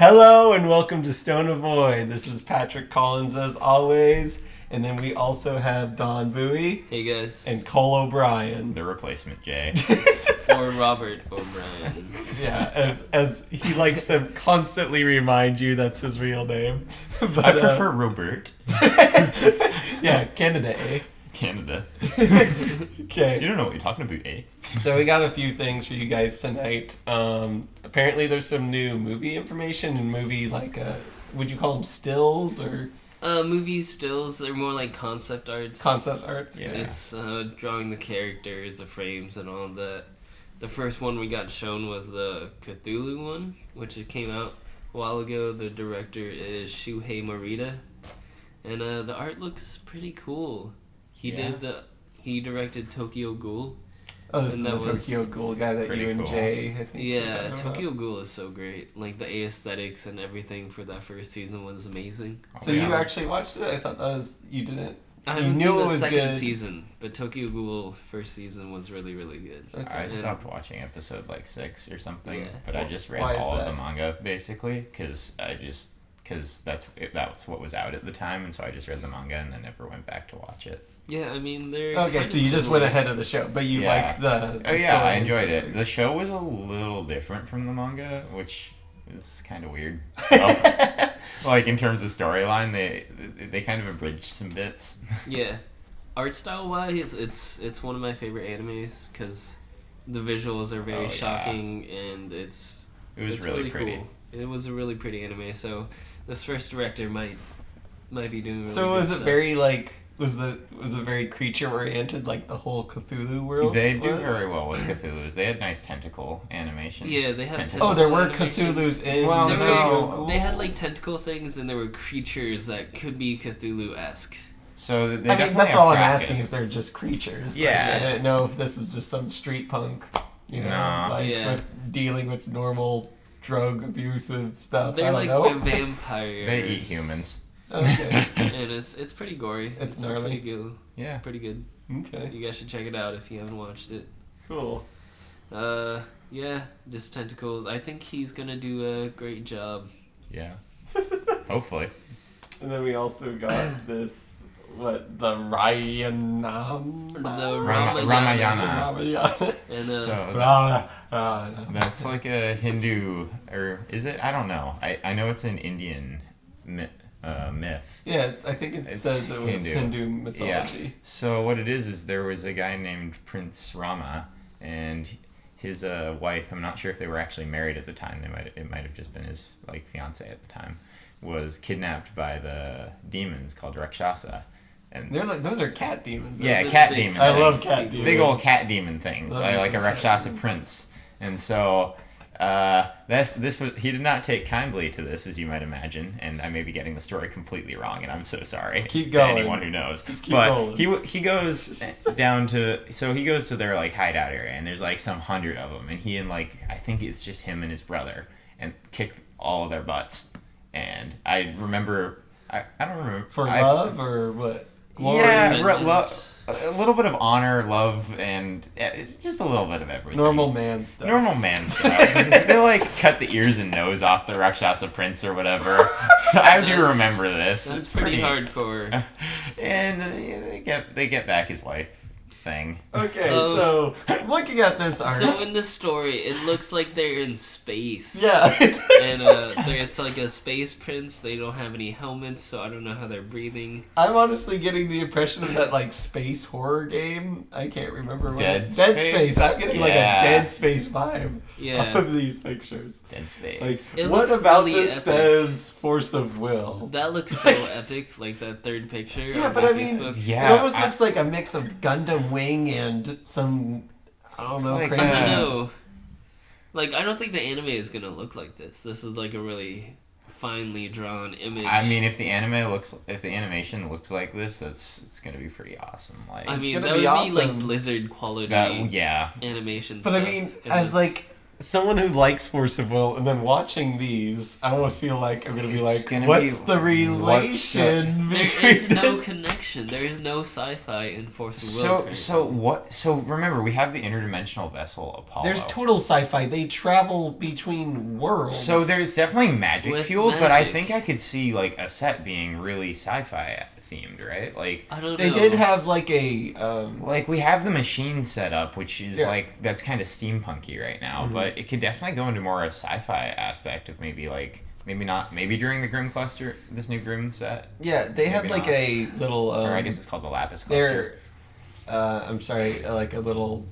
Hello and welcome to Stone Avoid. This is Patrick Collins as always, and then we also have Don Bowie. Hey guys. And Cole O'Brien. The replacement Jay. Or Robert O'Brien. Yeah, as he likes to constantly remind you that's his real name. But, I prefer Robert. Yeah, Canada, eh? Canada. Okay. You don't know what you're talking about, eh? So we got a few things for you guys tonight. Apparently there's some new movie information and would you call them stills or? Movie stills, they're more like concept arts. Concept arts? Yeah. It's drawing the characters, the frames, and all that. The first one we got shown was the Cthulhu one, which it came out a while ago. The director is Shuhei Morita. And the art looks pretty cool. He directed Tokyo Ghoul. Oh, this is the Tokyo Ghoul guy that you and cool. Jay, I think. Yeah, Tokyo Ghoul is so great. Like, the aesthetics and everything for that first season was amazing. So you actually watched it? I thought you didn't. I You haven't knew seen it the was second good. season, but Tokyo Ghoul first season was really, really good. Okay. I stopped watching episode 6 or something, Yeah. but I just read Why is all that? of the manga basically because that's what was out at the time, and so I just read the manga and then never went back to watch it. Yeah, I mean, they're... Okay, kind so of you just similar. went ahead of the show, but you Yeah. liked the Oh yeah, story I and enjoyed stuff it. like The show was a little different from the manga, which is kind of weird. So, like in terms of storyline, they kind of abridged some bits. Yeah. Art style-wise, it's one of my favorite animes, because the visuals are very Oh, yeah. shocking, and It was it's really pretty. cool. It was a really pretty anime, so this first director might be doing really So good was it stuff. very was it very creature oriented like the whole Cthulhu world? They do was? very well with Cthulhu's. They had nice tentacle animation. Yeah, they had Tentacle. Oh, there were animations. Cthulhu's in Well, the There Tokyo were, Ghoul? they had like tentacle things, and there were creatures that could be Cthulhu-esque. So they I mean, definitely that's have all I'm practice. asking if they're just creatures. Yeah. Like, I didn't know if this was just some street punk, No. Yeah. with dealing with normal drug abusive stuff. They're I like don't know. vampires. They eat humans. Okay. And it's pretty gory. It's gnarly. pretty good. Yeah. Pretty good. Okay. You guys should check it out if you haven't watched it. Cool. Yeah, just tentacles. I think he's gonna do a great job. Yeah. Hopefully. And then we also got this, the Rayanam? Ramayana. Ramayana. And So Ramayana. that's like a Hindu, or is it? I don't know. I know it's an Indian myth. Yeah, I think it It's says it was Hindu. Hindu mythology. Yeah. So what it is there was a guy named Prince Rama, and his wife, I'm not sure if they were actually married at the time. It might have just been his fiance at the time, was kidnapped by the demons called Rakshasa. And They're those are cat demons. yeah, Those are cat big- demons. I love cat demons. Big old cat demon things, Love me like a some cat Rakshasa demons. prince. And so he did not take kindly to this, as you might imagine, and I may be getting the story completely wrong, and I'm so sorry Keep to going. anyone who knows. Just keep but rolling. he goes down to he goes to their hideout area, and there's some 100 of them, and he and I think it's just him and his brother, and kick all of their butts. And I remember I don't remember For love or what? Glory? Yeah, vengeance. a little bit of honor, love, and it's just a little bit of everything. Normal man stuff. Normal man stuff. They cut the ears and nose off the Rakshasa prince or whatever. So I do remember this. That's It's pretty hardcore. And they get back his wife thing. Okay, so looking at this art. So in the story, it looks like they're in space. Yeah. And it's like a space prince. They don't have any helmets, so I don't know how they're breathing. I'm honestly getting the impression of that space horror game. I can't remember what Dead Dead Space? Space. I'm getting a Yeah. Dead Space vibe Yeah. of these pictures. Dead Space. It What looks about really this epic. says force of will? That looks so epic, like that third picture. Yeah, on but my I mean, Facebook. Yeah, it almost I- looks like a mix of Gundam Wing and some, I don't It's know, like, crazy. I don't know. I don't think the anime is gonna look like this. This is a really finely drawn image. I mean, if the animation looks like this, it's gonna be pretty awesome. I mean, gonna that be would awesome. be Blizzard quality yeah. animation But stuff. I mean, and as it's- someone who likes Force of Will and then watching these, I almost feel like I'm gonna be It's like, gonna what's be- the relation There between is no this? connection. There is no sci-fi in Force of Will. So remember, we have the interdimensional vessel Apollo. There's total sci-fi. They travel between worlds. So there's definitely magic With fueled, but I magic. think I could see like a set being really sci-fi themed, right? Like I don't know. They did have like a like we have the machine set up, which is Yeah. like that's kind of steampunky right now, but it could definitely go into more a sci-fi aspect of maybe during the Grimm cluster, this new Grimm set, yeah. They had Maybe like not. a little. or I guess it's called the Lapis cluster. They're. I'm sorry. Like a little.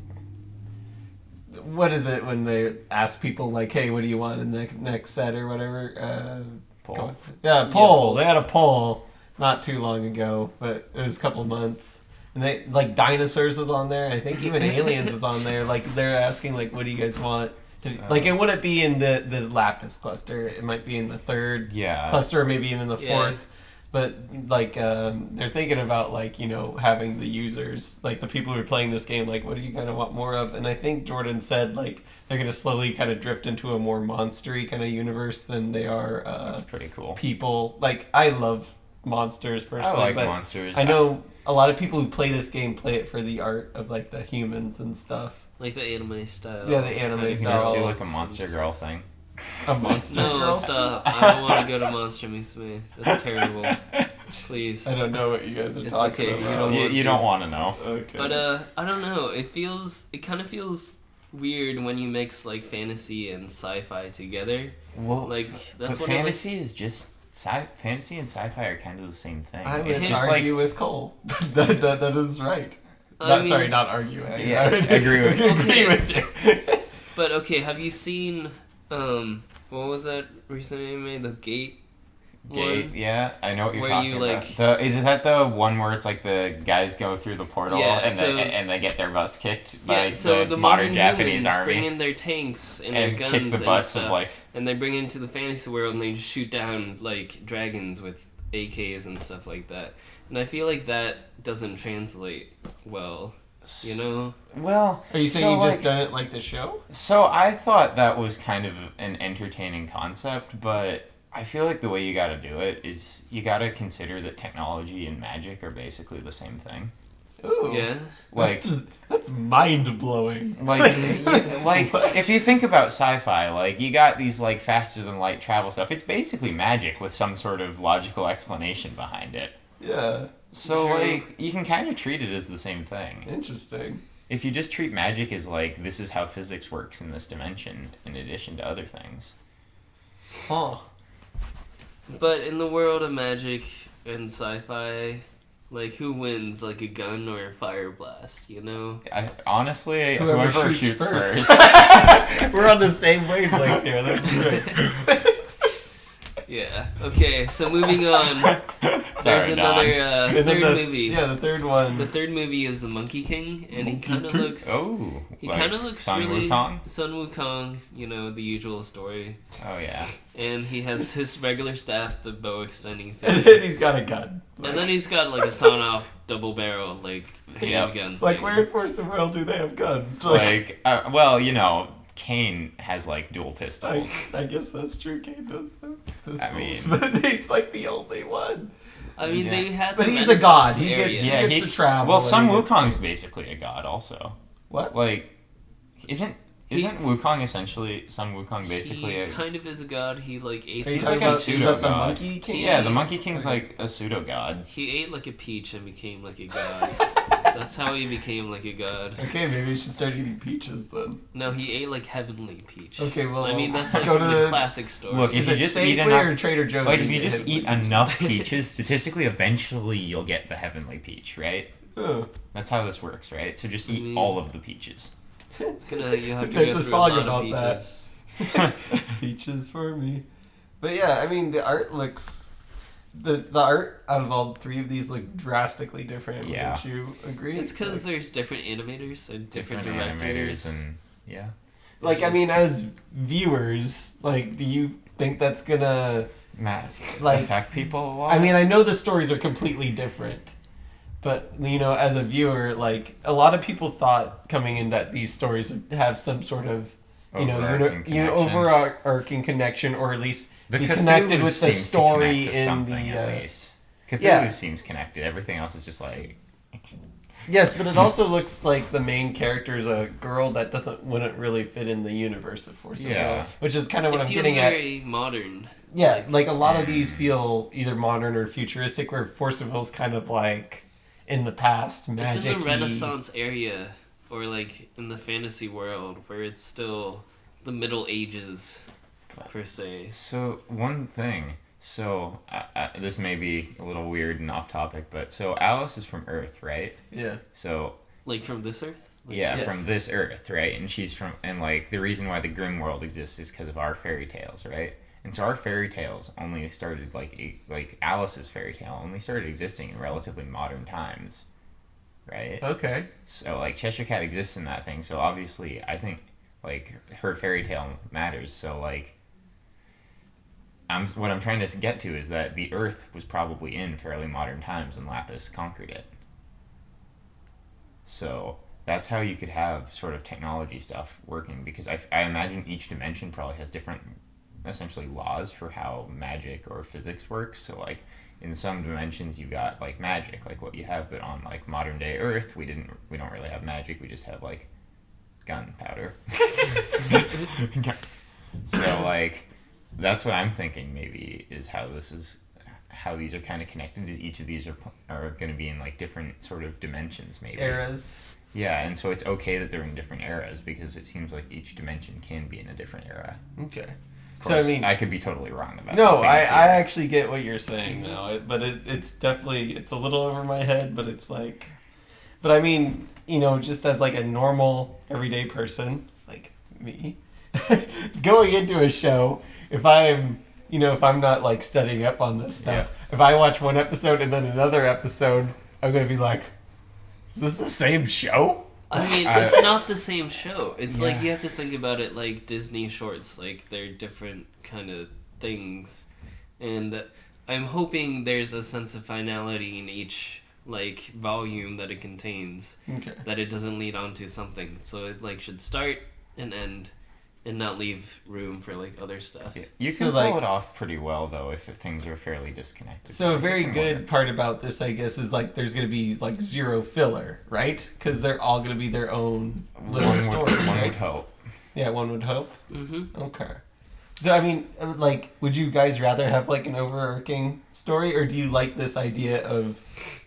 What is it when they ask people like, "Hey, what do you want in the next set or whatever?" Poll. Yeah, poll. They had a poll not too long ago, but it was a couple of months. And they like dinosaurs was on there. I think even aliens was on there. Like they're asking like, "What do you guys want?" Like it wouldn't be in the Lapis cluster. It might be in the third Yeah. cluster, or maybe even in the Yeah. fourth. But like they're thinking about like having the users, like the people who are playing this game, like what do you kind of want more of? And I think Jordan said like they're gonna slowly kind of drift into a more monstery kind of universe than they are That's pretty cool. people. Like I love monsters I personally, like but monsters. I know a lot of people who play this game play it for the art of like the humans and stuff. Like the anime style. Yeah, the anime You can style. just do like a monster girl thing. A monster No, girl. stop. I don't want to go to Monster Meets Me. That's terrible. Please. I don't know what you guys are It's talking okay, you about. don't want You don't want to know. Okay. But I don't know. It kind of feels weird when you mix like fantasy and sci-fi together. Well, Like that's but what fantasy is just fantasy and sci-fi are kind of the same thing. I'm It's going to just argue with Cole. that is right. I mean- Sorry, not argue. Yeah, I agree with you. agree with you. But okay, have you seen what was that recent anime, The Gate? Gate, one? yeah, I know what you're Where talking you, about. like- Is that the one where it's like the guys go through the portal Yeah, and, so- and they get their butts kicked by Yeah, so the the modern modern Japanese humans army bring in their tanks and their and guns kick the and butts stuff, of like and they bring into the fantasy world and they just shoot down like dragons with AKs and stuff like that. And I feel like that doesn't translate well, you know? Well, Are you saying so, you just like- didn't like the show? So I thought that was kind of an entertaining concept, but I feel like the way you got to do it is you got to consider that technology and magic are basically the same thing. Ooh. Yeah. Like That's mind blowing. like if you think about sci-fi, like you got these like faster than light travel stuff. It's basically magic with some sort of logical explanation behind it. Yeah. So True. like you can kind of treat it as the same thing. Interesting. If you just treat magic as like this is how physics works in this dimension in addition to other things. Huh. But in the world of magic and sci-fi, like who wins, like a gun or a fire blast? You know? Honestly, Whoever whoever shoots shoots first. first. We're on the same wavelength here. That's great. Yeah. Okay. So moving on. There's Sorry, Don. another And then third the, movie. Yeah, the third one. The third movie is The Monkey King, and he kind of looks. Oh, He like kind of looks Sun really Wukong? Sun Wukong. You know the usual story. Oh yeah. And he has his regular staff, the bow extending And thing. then he's got a gun. And then he's got like a sawn-off double barrel like handgun. Like thing. where in Force of Will do they have guns? Like, well, you know, Kane has like dual pistols. I guess that's true. Kane does them. I mean- but he's like the only one. I mean, Yeah. they had. But the he's a Renaissance god. He area. gets- Yeah, to travel Well, and Sun he gets Wukong's to- basically a god, also. What? Like, isn't Wukong essentially Sun Wukong basically He a? kind of is a god. He like ate. Are you He's talking like a about, is that the pseudo-god. Monkey King? Yeah, the Monkey King's Okay. like a pseudo god. He ate like a peach and became like a god. That's how he became like a god. Okay, maybe we should start eating peaches then. No, he ate like heavenly peach. Okay, well, I mean that's like go to the the- classic story. Look, Is if you it just Safeway eat enough, or Trader Joe's? like if to you get just heavenly eat peaches? enough peaches, statistically, eventually you'll get the heavenly peach, right? Oh. That's how this works, right? So just I eat mean- all of the peaches. It's gonna you have to There's go a through song a lot about of that. peaches. Peaches for me. But yeah, I mean the art looks the art out of all three of these look drastically different. Yeah. Wouldn't you agree? It's because there's different animators and different, Different directors. animators and yeah. like I mean as viewers, like do you think that's gonna Matt, Like, affect people a lot? I mean, I know the stories are completely different, but you know, as a viewer, like a lot of people thought coming in that these stories would have some sort of overarching connection, or at least The be Cthulhu connected with the seems to story connect to in something, the. at least. Cthulhu Yeah. seems connected. Everything else is just like. Yes, but it also looks like the main character is a girl that wouldn't really fit in the universe of Force of Will, which is kind of what It I'm feels getting at. very modern. Yeah, like a lot of these feel either modern or futuristic, where Force of Will's kind of like in the past, magic. It's in the Renaissance area, or like in the fantasy world, where it's still the Middle Ages, per se. So, one thing. So, this may be a little weird and off topic, but so Alice is from Earth, right? Yeah. So. Like from this Earth? Like, Yeah, yes. from this Earth, right? And she's from, and like the reason why the Grimm world exists is because of our fairy tales, right? And so our fairy tales only started like Alice's fairy tale only started existing in relatively modern times, right? Okay. So like Cheshire Cat exists in that thing. So obviously, I think like her fairy tale matters. So like, what I'm trying to get to is that the Earth was probably in fairly modern times, and Lapis conquered it. So that's how you could have sort of technology stuff working, because I imagine each dimension probably has different, essentially, laws for how magic or physics works. So like in some dimensions you got like magic, like what you have, but on like modern day Earth we don't really have magic. We just have like gunpowder. So like that's what I'm thinking maybe is how these are kind of connected, is each of these are going to be in like different sort of dimensions, maybe Eras. Yeah, and so it's okay that they're in different eras, because it seems like each dimension can be in a different era. Okay. Of So course, I mean, I could be totally wrong about no, this. I actually get what you're saying now, but it's definitely, it's a little over my head, but it's like, but I mean, just as like a normal everyday person like me, going into a show, if I'm not like studying up on this stuff, if I watch one episode and then another episode, I'm gonna be like, is this the same show? I mean, it's not the same show. It's like you have to think about it like Disney shorts. Like, they're different kind of things. And I'm hoping there's a sense of finality in each, like, volume that it contains. Okay. That it doesn't lead on to something. So it, like, should start and end and not leave room for, like, other stuff. Yeah. You So, can like- pull it off pretty well, though, if things are fairly disconnected. So a very It can good work. part about this, I guess, is like there's gonna be like zero filler, right? Because they're all gonna be their own little stories, One right? would hope. Yeah, one would hope. Mm-hmm. Okay. So I mean, like, would you guys rather have like an overarching story, or do you like this idea of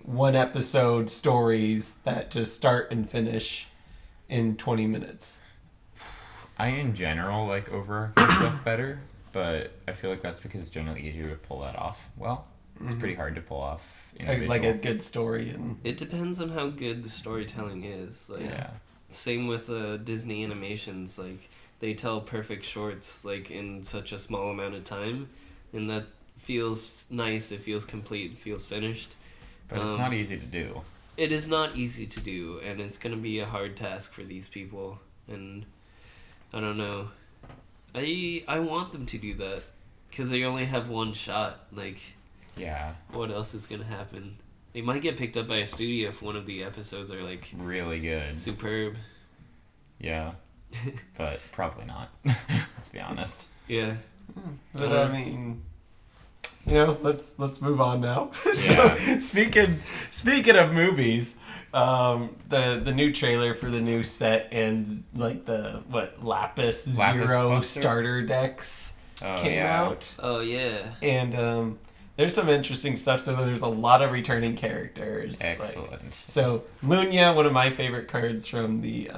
one episode stories that just start and finish in 20 minutes? I, in general, like overarching stuff better, but I feel like that's because it's generally easier to pull that off. Well, it's pretty hard to pull off individual. Like a good story and It depends on how good the storytelling is. Like, Yeah. same with Disney animations. Like, they tell perfect shorts like in such a small amount of time, and that feels nice. It feels complete. It feels finished. But it's not easy to do. It is not easy to do, and it's gonna be a hard task for these people. And I don't know. I want them to do that, because they only have one shot. Like, Yeah. what else is gonna happen? They might get picked up by a studio if one of the episodes are like Really good. superb. Yeah. But probably not. Let's be honest. Yeah. But I mean, let's move on now. Yeah. So, speaking of movies, the new trailer for the new set and like the Lapis Zero cluster? starter decks came out, Oh yeah. and there's some interesting stuff. So there's a lot of returning characters. Excellent. So Lunya, one of my favorite cards from the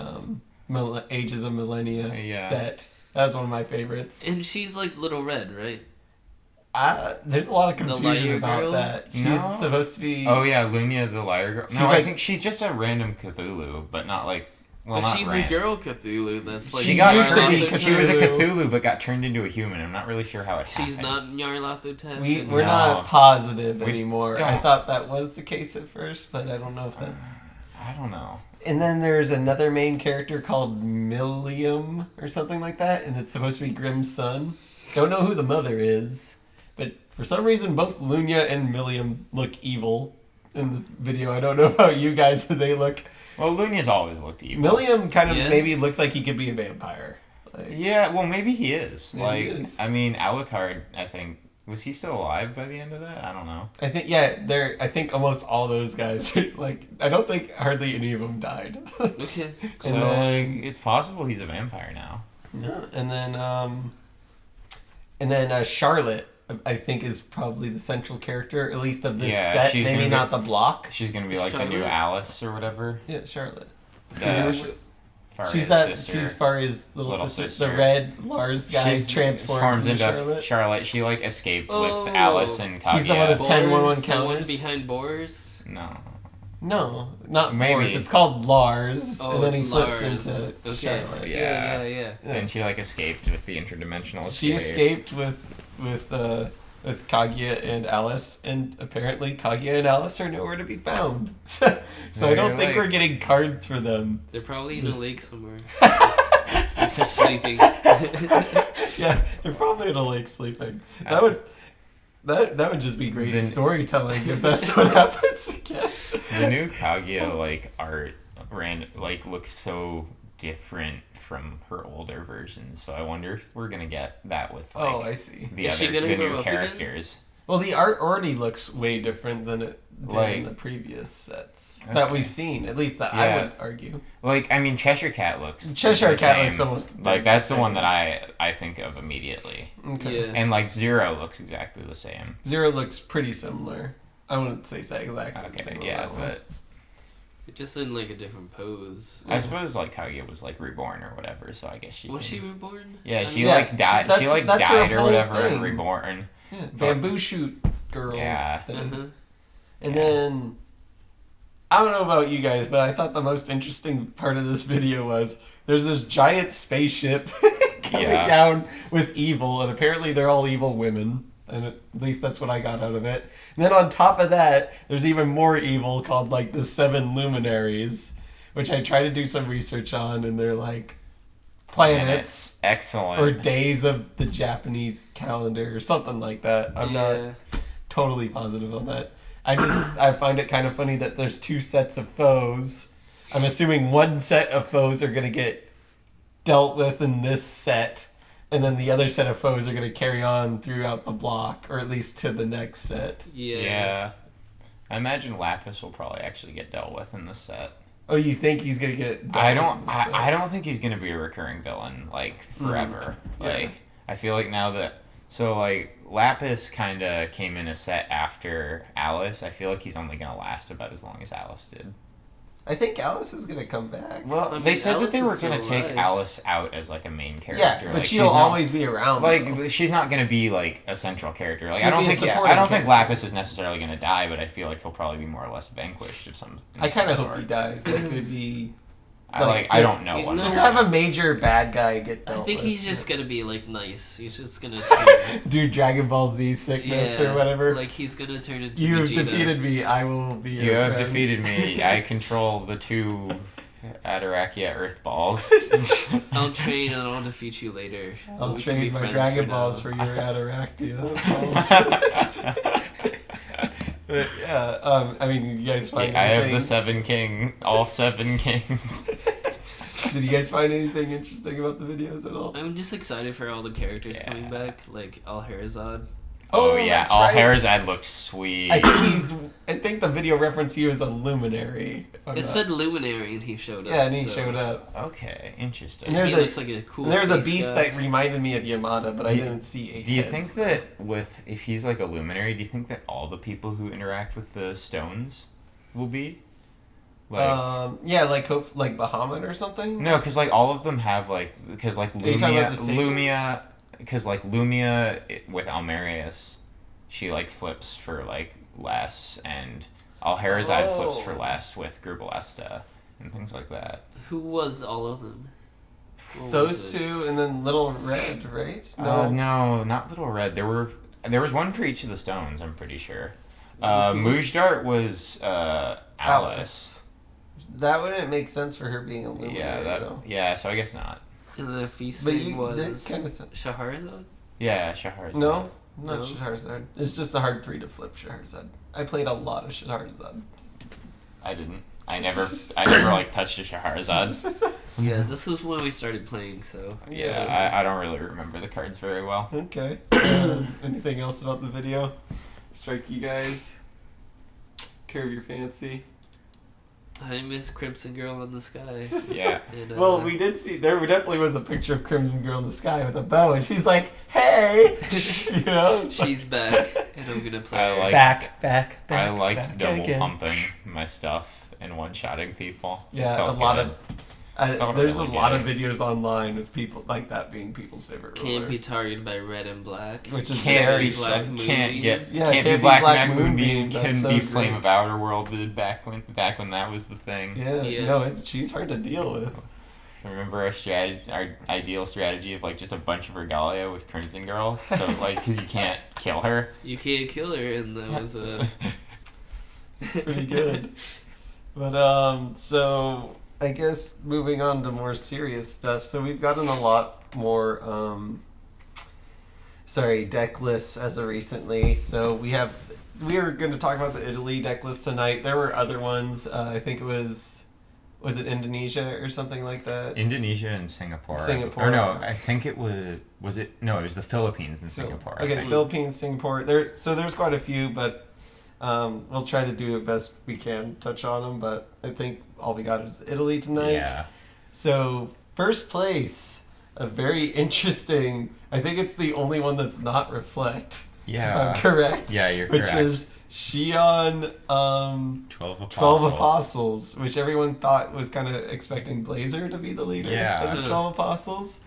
Ages of Millennia set. That was one of my favorites. And she's like Little Red, right? There's a lot of The confusion liar about girl? that. She's No. supposed to be. Oh yeah, Lunya the liar girl. She's No, I like- think she's just a random Cthulhu, but not like. Well, But not she's random. a girl Cthulhu. That's like She got used to Nyarlathotep. be. She was a Cthulhu, but got turned into a human. I'm not really sure how it happened. She's not Nyarlathotep. We're No. not positive We anymore. don't. I thought that was the case at first, but I don't know if that's. I don't know. And then there's another main character called Millium or something like that, and it's supposed to be Grimm's son. Don't know who the mother is, but for some reason both Lunya and Millium look evil in the video. I don't know about you guys, but they look. Well, Lunya's always looked evil. Millium kind of Yeah. maybe looks like he could be a vampire. Yeah, well, maybe he is. Maybe he is. I mean, Alucard, I think, was he still alive by the end of that? I don't know. I think I think almost all those guys are like. I don't think hardly any of them died. Okay. So it's possible he's a vampire now. Yeah, and then Charlotte, I think, is probably the central character, at least of this set. Maybe not the block. She's gonna be like the new Alice or whatever. Yeah, Charlotte. She's Faria's little sister. The red Lars guy transforms into Charlotte. She like escaped with Alice and Kaguya. She's the one with 10-1-1 counters. Someone behind Boars? No, not maybe. Boris. It's called Lars, Oh, and then he flips Lars. into Charlotte. Yeah. And she like escaped with the interdimensional. She escaped with Kaguya and Alice, and apparently Kaguya and Alice are nowhere to be found. So I don't think we're getting cards for them. They're probably in a lake somewhere. Just sleeping. Yeah, they're probably in a lake sleeping. That would just be great storytelling if that's what happens again. The new Kaguya art looks so different from her older versions, so I wonder if we're gonna get that with I see. the new characters. Again? Well, the art already looks way different than it did in the previous sets that we've seen. At least that I would argue. I mean, Cheshire Cat looks almost that's the one that I think of immediately. Okay. Yeah. And Zero looks exactly the same. Zero looks pretty similar. I wouldn't say exactly the same. Yeah, but just in a different pose. I suppose Kaguya was reborn or whatever, so I guess she was she reborn? Yeah, she died. She died or whatever and reborn. Yeah, bamboo shoot girl. Yeah. And then I don't know about you guys, but I thought the most interesting part of this video was there's this giant spaceship coming down with evil, and apparently they're all evil women. And at least that's what I got out of it. And then on top of that, there's even more evil called the 7 Luminaries, which I tried to do some research on, and they're planets. Excellent. Or days of the Japanese calendar or something like that. I'm not totally positive on that. I find it kind of funny that there's 2 sets of foes. I'm assuming one set of foes are going to get dealt with in this set, and then the other set of foes are going to carry on throughout the block, or at least to the next set. Yeah. I imagine Lapis will probably actually get dealt with in this set. Oh, you think he's going to get dealt with? I don't think he's going to be a recurring villain, forever. I feel like now that... So, Lapis kind of came in a set after Alice. I feel like he's only going to last about as long as Alice did. I think Alice is going to come back. Well, they said that they were going to take Alice out as a main character. Yeah, but she'll always be around. She's not going to be a central character. I don't think Lapis is necessarily going to die, but I feel like he'll probably be more or less vanquished of some. I kind of hope he dies. That could be. I don't know what. Just have a major bad guy get dealt with. I think he's just gonna be nice. He's just gonna do Dragon Ball Z sickness or whatever. He's gonna turn into You have Vegeta. defeated me. I will be your You have friend. defeated me. I control the 2 Atarakia Earth Balls. I'll train and I'll defeat you later. I'll trade my Dragon Balls for your Atarakia balls. But I mean, you guys find I have the 7 all 7 kings. Did you guys find anything interesting about the videos at all? I'm just excited for all the characters coming back, Alherazad. Oh yeah, that's right. Alherazad looks sweet. I think the video referenced he was a luminary. It said luminary and he showed up. Yeah, and he showed up. Okay, interesting. And he looks like a cool. There's a beast guy. that reminded me of Yamada, but I didn't see 8 Do you heads. think that if he's a luminary, do you think that all the people who interact with the stones will be? Bahamut or something? No, because all of them have Lumia, because Lumia with Almerius, she flips for less, and Alherazad flips for less with Grubalesta and things like that. Who was all of them? Those 2 and then Little Red, right? No, not Little Red. There was one for each of the stones, I'm pretty sure. Mujdart was Alice. That wouldn't make sense for her being a luminary, though. Yeah, so I guess not. And the feasting was Shahrazad? Yeah, Shahrazad. No, not Shahrazad. It's just a hard 3 to flip Shahrazad. I played a lot of Shahrazad. I didn't. I never touched a Shahrazad. Yeah, this was when we started playing, so... Yeah, I don't really remember the cards very well. Okay. Anything else about the video strike you guys? Curve your fancy? I miss Crimson Girl in the Sky. Yeah. And, Well, we did see, there definitely was a picture of Crimson Girl in the sky with a bow, and she's like, hey! You know? It's like- she's back, and I'm gonna play I her. like- back. I liked back double again. pumping my stuff and one-shotting people. It Yeah, a felt lot good. of... Felt there's really a lot good. of videos online with people like that being people's favorite ruler. Can't be targeted by red and black. Which is Can't very be Black strange. Moon Can't Beam. get Yeah, can't can't be Black Black Moonbeam. Moonbeam, that's Couldn't so be great. Flame of Outer Worlded back when that was the thing. Yeah, no, she's hard to deal with. Remember our ideal strategy of like just a bunch of Regalia with Crimson Girl, so like because you can't kill her. You can't kill her, and that was a... It's pretty good. But so I guess moving on to more serious stuff. So we've gotten a lot more deck lists as of recently. So we are going to talk about the Italy deck list tonight. There were other ones. I think it was it Indonesia or something like that? Indonesia and Singapore. Singapore. Or no, I think it was it. No, it was the Philippines and Singapore. I Okay, think. Philippines, Singapore. There's quite a few, but we'll try to do the best we can touch on them. But I think all we got is Italy tonight. Yeah. So first place, a very interesting. I think it's the only one that's not Reflect. Yeah. If I'm correct. Yeah, you're which correct. is Shion 12 Apostles. 12 Apostles, which everyone thought was kind of expecting Blazer to be the leader Yeah. of the 12 Apostles,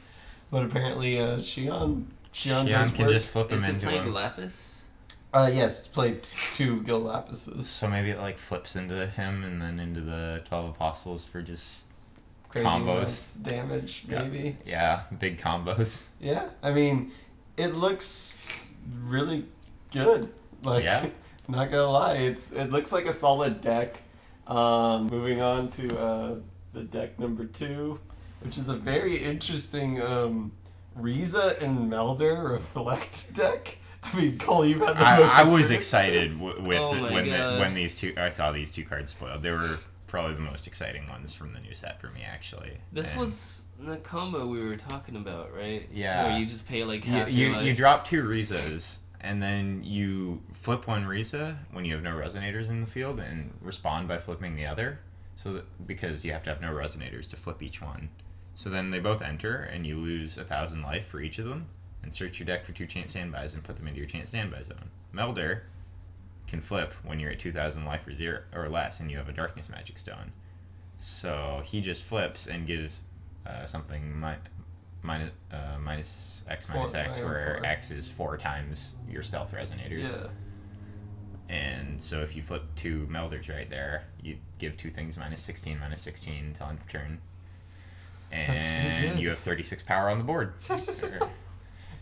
but apparently Shion does can work. just flip them Is it into playing him. Lapis? Yes, played 2 Gil Lapises. So maybe it like flips into him and then into the 12 Apostles for just Crazy combos. amounts damage, maybe. Yeah, big combos. Yeah, I mean, it looks really good. Like, Yeah. not gonna lie, it looks like a solid deck. Moving on to the deck number 2, which is a very interesting Riza and Melder Reflect deck. I mean, Cole, you've had the most I was experience excited with this. Oh my God. when I saw these two cards spoiled. They were probably the most exciting ones from the new set for me, actually. This And was the combo we were talking about, right? Yeah. Where you just pay like half you, your life. you drop 2 Rizas, and then you flip 1 Riza when you have no Resonators in the field, and respond by flipping the other. Because you have to have no Resonators to flip each one. So then they both enter, and you lose 1,000 life for each of them. And search your deck for 2 Chant Standbys and put them into your Chant Standby zone. Melder can flip when you're at 2,000 life or 0 or less, and you have a Darkness Magic Stone. So he just flips and gives something minus X minus X, where 4. X is 4 times your Stealth Resonators. Yeah. And so if you flip 2 Melders right there, you give 2 things minus 16 until end of turn. That's pretty And good. you have 36 power on the board.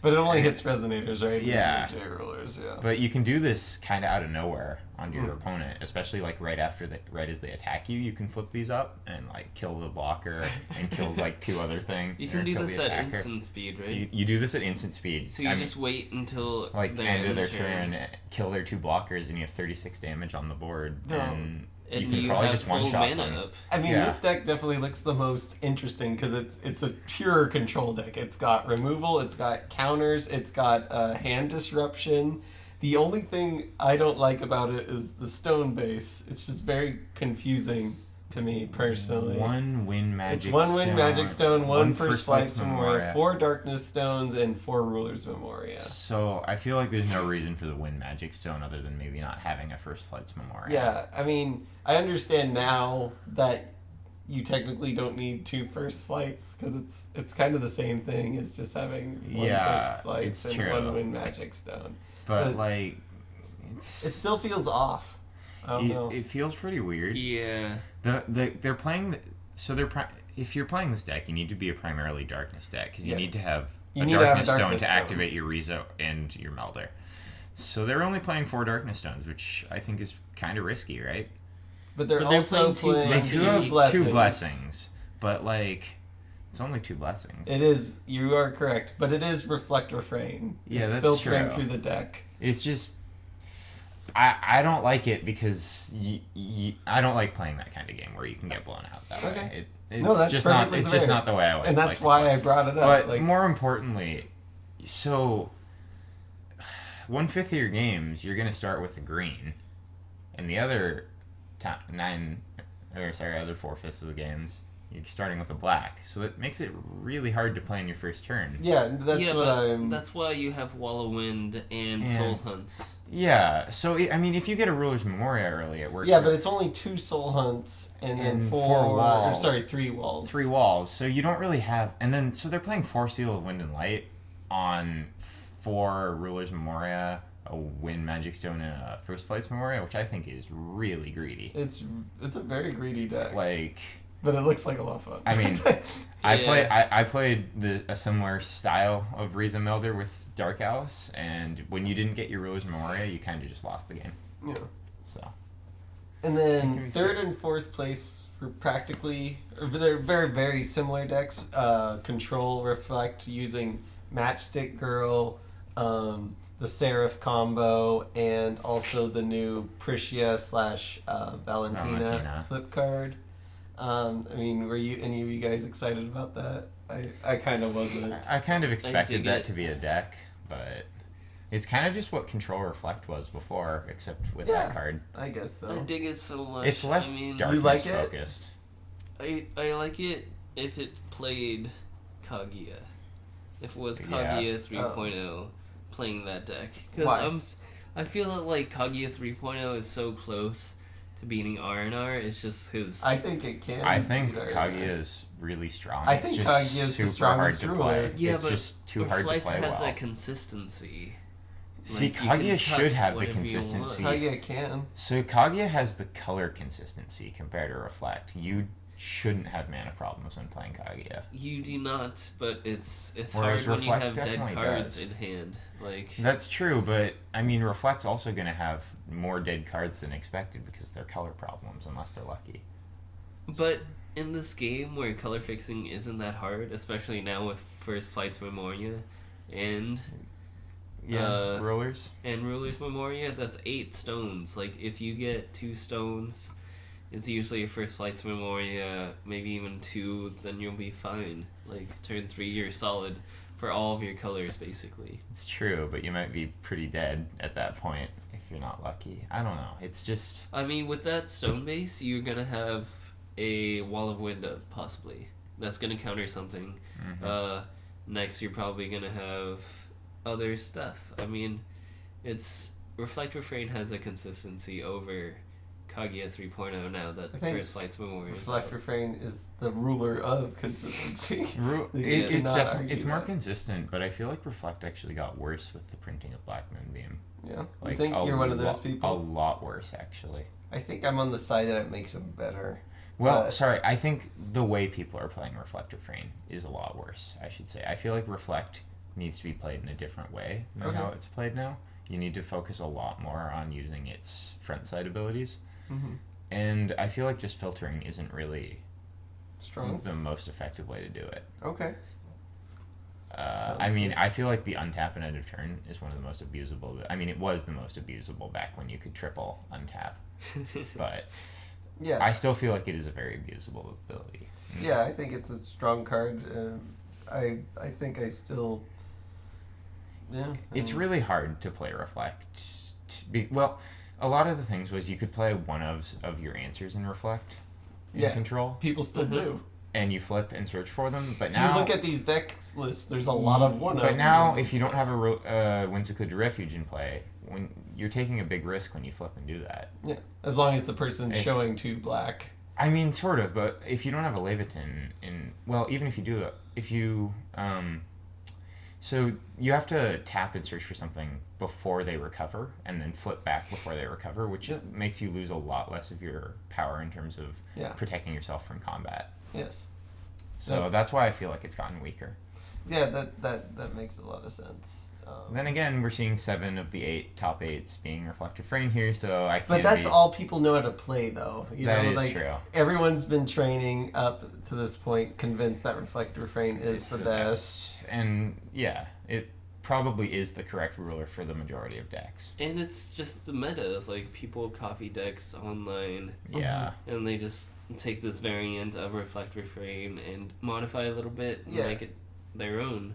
But it only hits Resonators, right? Yeah. J Rulers, yeah. But you can do this kind of out of nowhere onto your opponent, especially like right as they attack you. You can flip these up and like kill the blocker and kill like 2 other things. You can do this at instant speed, right? You do this at instant speed. So you just wait until like their end of their turn, kill their 2 blockers, and you have 36 damage on the board. No. And and you can probably just full one shot mana them. up. I mean, Yeah. this deck definitely looks the most interesting because it's a pure control deck. It's got removal, it's got counters, it's got hand disruption. The only thing I don't like about it is the stone base. It's just very confusing to me personally. 1 Wind Magic It's 1 Wind Magic Stone, 1 First Flight's Memoria, Memoria. 4 Darkness Stones, and 4 Ruler's Memoria. So I feel like there's no reason for the Wind Magic Stone other than maybe not having a First Flight's Memoria. Yeah, I mean, I understand now that you technically don't need 2 First Flights because it's kind of the same thing as just having 1 Yeah, First Flights it's and true. 1 Wind Magic Stone. But But like, It still feels off. I don't know. it feels pretty weird. Yeah. They're playing. If you're playing this deck, you need to be a primarily Darkness deck because you Yeah. need to have You a need to have a Darkness Stone Darkness to Stone. activate your Riza and your Melder. So they're only playing 4 Darkness Stones, which I think is kind of risky, right? But they're But they're also playing They two do have blessings. 2 blessings, but like, it's only 2 blessings. It is. You are correct, but it is Reflect Refrain. Yeah, it's that's filtering true. through the deck. It's just I don't like it because I don't like playing that kind of game where you can get blown out that way. It's No, that's just not. perfectly It's fair. just not the way I like. And that's to why play. I brought it up. But Like, more importantly, so 1/5 of your games you're gonna start with the green, and the other other 4/5 of the games you're starting with a black. So that makes it really hard to play in your first turn. yeah, that's what I'm. That's why you have Wall of Wind and Soul Hunts. Yeah. So I mean, if you get a Ruler's Memoria early, it works. Yeah, but it's only 2 soul hunts and then 4 walls. 3 walls. 3 walls. So you don't really have. And then so they're playing 4 Seal of Wind and Light on 4 Ruler's Memoria, a Wind Magic Stone, and a First Flight's Memoria, which I think is really greedy. It's a very greedy deck. Like. But it looks like a lot of fun. I mean, I played a similar style of Riza Melder with Dark Alice, and when you didn't get your Ruler's Memoria, you kind of just lost the game. Yeah. So. And then 3rd and 4th place for practically, they're very, very similar decks. Control, Reflect, using Matchstick Girl, the Seraph combo, and also the new Priscia / Valentina flip card. I mean, were any of you guys excited about that? I kind of wasn't. I kind of expected that to be a deck, but it's kind of just what Control Reflect was before, except with that card. I guess so. I dig it so much. It's less darkness focused. I like it if it played Kaguya. If it was Kaguya 3.0 playing that deck. Because I feel like Kaguya 3.0 is so close to beating R&R. It's just because... I think it can. I think Kaguya is really strong. I think Kaguya is the strongest ruler. Yeah, it's but just too hard to play Reflect has well. that consistency. See, Kaguya should have the consistency. Kaguya can. So Kaguya has the color consistency compared to Reflect. You shouldn't have mana problems when playing Kaguya. You do not, but it's Whereas hard when you Reflect have dead definitely cards does. in hand. Like That's true, but I mean, Reflect's also going to have more dead cards than expected because they're color problems, unless they're lucky. But in this game where color fixing isn't that hard, especially now with First Flight's Memoria and Rulers. And Ruler's Memoria, that's 8 stones. Like if you get 2 stones, it's usually a First Flight's Memoria, maybe even 2, then you'll be fine. Like turn 3, you're solid for all of your colors, basically. It's true, but you might be pretty dead at that point if you're not lucky. I don't know. It's just... I mean, with that stone base, you're going to have a Wall of Wind up, possibly. That's going to counter something. Mm-hmm. Next, you're probably going to have other stuff. I mean, it's... Reflect Refrain has a consistency over Kaguya 3.0 now that First Flight's Memoria is Reflect out. Refrain is the ruler of consistency. It's more consistent, but I feel like Reflect actually got worse with the printing of Black Moonbeam. Yeah. Like, you think you're one of those people? A lot worse, actually. I think I'm on the side that it makes them better. Well, sorry, I think the way people are playing Reflect Refrain is a lot worse, I should say. I feel like Reflect needs to be played in a different way than how it's played now. You need to focus a lot more on using its front side abilities. Mm-hmm. And I feel like just filtering isn't really strong, the most effective way to do it. Okay. I mean, I feel like the untap and end of turn is one of the most abusable. I mean, it was the most abusable back when you could triple untap. But yeah, I still feel like it is a very abusable ability. Yeah, I think it's a strong card. I think I still... Yeah. It's really hard to play Reflect. Well, a lot of the things was you could play one of your answers in Reflect in Control. People still do. And you flip and search for them, but if now... you look at these deck lists, there's a lot of one-ups. But now, if you don't have a Windsecluded Refuge in play, when you're taking a big risk when you flip and do that. Yeah, as long as the person's showing 2 black. I mean, sort of, but if you don't have a Leviathan well, even if you do, so you have to tap and search for something before they recover, and then flip back before they recover, which makes you lose a lot less of your power in terms of protecting yourself from combat. Yes. So that's why I feel like it's gotten weaker. Yeah, that makes a lot of sense. Then again, we're seeing 7 of the 8 top 8s being Reflect Refrain here, so I can't. But that's all people know how to play, though. That is true. Everyone's been training up to this point, convinced that Reflect Refrain is the best. And yeah, probably is the correct ruler for the majority of decks. And it's just the meta. It's like people copy decks online Yeah. and they just take this variant of Reflect Refrain and modify a little bit and Yeah. make it their own.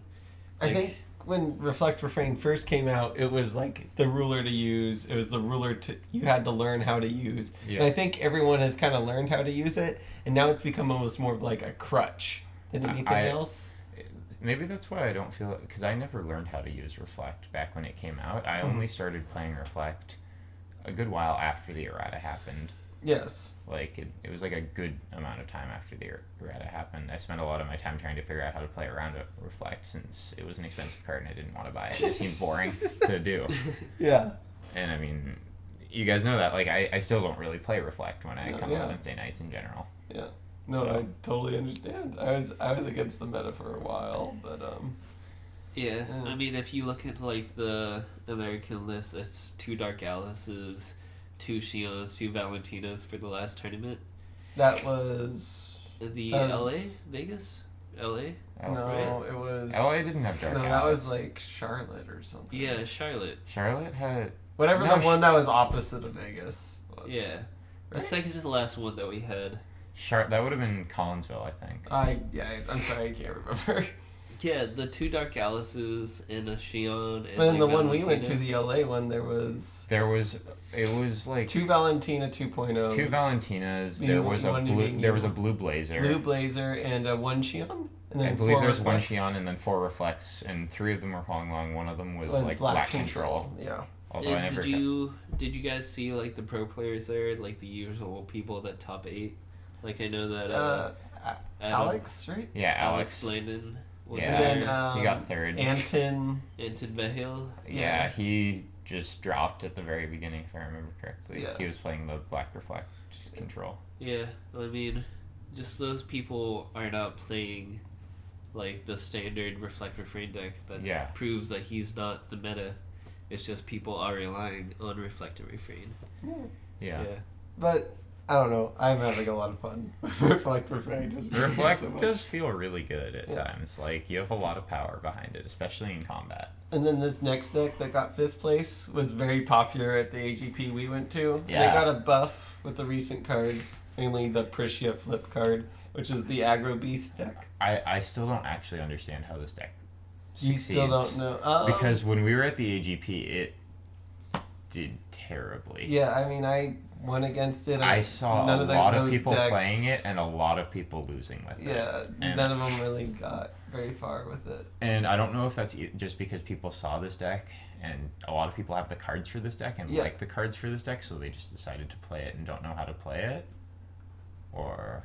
I think when Reflect Refrain first came out, it was like the ruler to use. It was the ruler you had to learn how to use. Yeah. And I think everyone has kind of learned how to use it, and now it's become almost more of like a crutch than anything else. Maybe that's why I don't feel it, because I never learned how to use Reflect back when it came out. I only started playing Reflect a good while after the errata happened. Yes. Like, it was like a good amount of time after the errata happened. I spent a lot of my time trying to figure out how to play around a Reflect, since it was an expensive card and I didn't want to buy it. It seemed boring to do. Yeah. And I mean, you guys know that. Like, I still don't really play Reflect when I come yeah. on Wednesday nights in general. Yeah. No, So- I totally understand. I was against the meta for a while, but Yeah, I mean, if you look at like the American list, it's 2 Dark Alices, 2 Shions, 2 Valentinas for the last tournament. that was The That LA? was- Vegas? LA? no, it was LA didn't have Dark No, that Alice. was like Charlotte or something. Yeah, Charlotte. Charlotte had... Whatever No, the one that was opposite of Vegas was. Yeah. The Right? second to the last one that we had. That would have been Collinsville, I think. I'm sorry, I can't remember. Yeah, the 2 Dark Alices and a Shion. And But in like the one we went to, Valentinas. the LA one, there was It was like 2 Valentina 2.0s, 2 Valentinas. You There mean was a one blue. being There was a you. blue blazer. Blue Blazer, and a 1 Shion. And then I believe 4 there was 1 reflects. Shion and then 4 reflects, and 3 of them were falling long. One of them was, Was like black control. Yeah. Although I And never. did you guys see like the pro players there, like the usual people that top 8? Like I know that Adam- Alex, right? Yeah, Alex Alex. Landon was Yeah, And there. then he got third. Anton. Anton Behil. Yeah, he just dropped at the very beginning, if I remember correctly. Yeah. He was playing the black reflect control. Yeah, I mean, just those people are not playing like the standard Reflect Refrain deck that Yeah. proves that he's not the meta. It's just people are relying on Reflect and Refrain. Yeah. But I don't know. I'm having a lot of fun with Reflect Refrain. Just because Reflect so much. does feel really good at Yeah. times. Like, you have a lot of power behind it, especially in combat. And then this next deck that got 5th place was very popular at the AGP we went to. And Yeah. they got a buff with the recent cards, mainly the Priscia flip card, which is the Aggro Beast deck. I still don't actually understand how this deck You succeeds. still don't know. Oh. Because when we were at the AGP, it did terribly. Yeah, I mean, I went against it. I saw none a of lot of those people decks- playing it and a lot of people losing with it. Yeah, And- none of them really got very far with it. And I don't know if that's just because people saw this deck, and a lot of people have the cards for this deck and Yeah. like the cards for this deck, so they just decided to play it and don't know how to play it. Or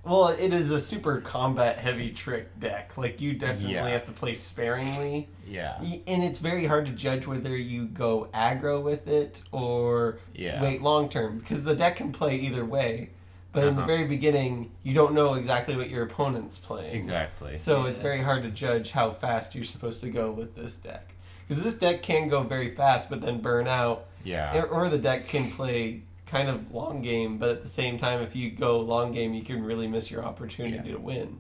Well, it is a super combat heavy trick deck. Like, you definitely Yeah. have to play sparingly. yeah, And it's very hard to judge whether you go aggro with it or yeah, wait long term, because the deck can play either way. But in the Uh-huh. very beginning, you don't know exactly what your opponent's playing. exactly. So it's Yeah. very hard to judge how fast you're supposed to go with this deck. Because this deck can go very fast, but then burn out. Yeah, Or the deck can play kind of long game, but at the same time, if you go long game, you can really miss your opportunity to win.